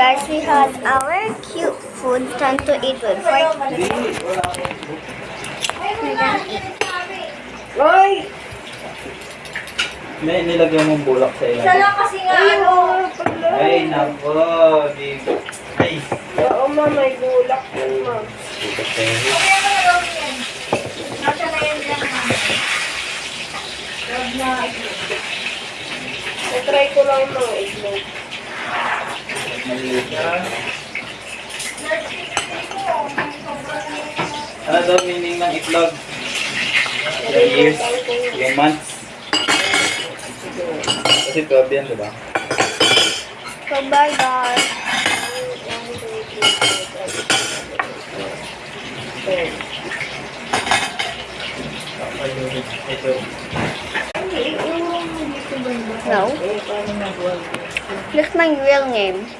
guys, we have our cute food time to eat with. For we're gonna eat. Ay! May nilagyan mong bulak sa ilalim. lang kasi nga ano. Ay, nako. Di... Ay. Oo, ma, may gulak yan, ma. Bukas tayo. Kaya mo na gawin yan. Nasa na yan lang na. I-try ko lang yung mga itlog. Maliit na. Ano daw meaning ng itlog? Yung years? Yung months? Kasi 12 yan, diba? So, bye guys. Ito. No. That's my real name.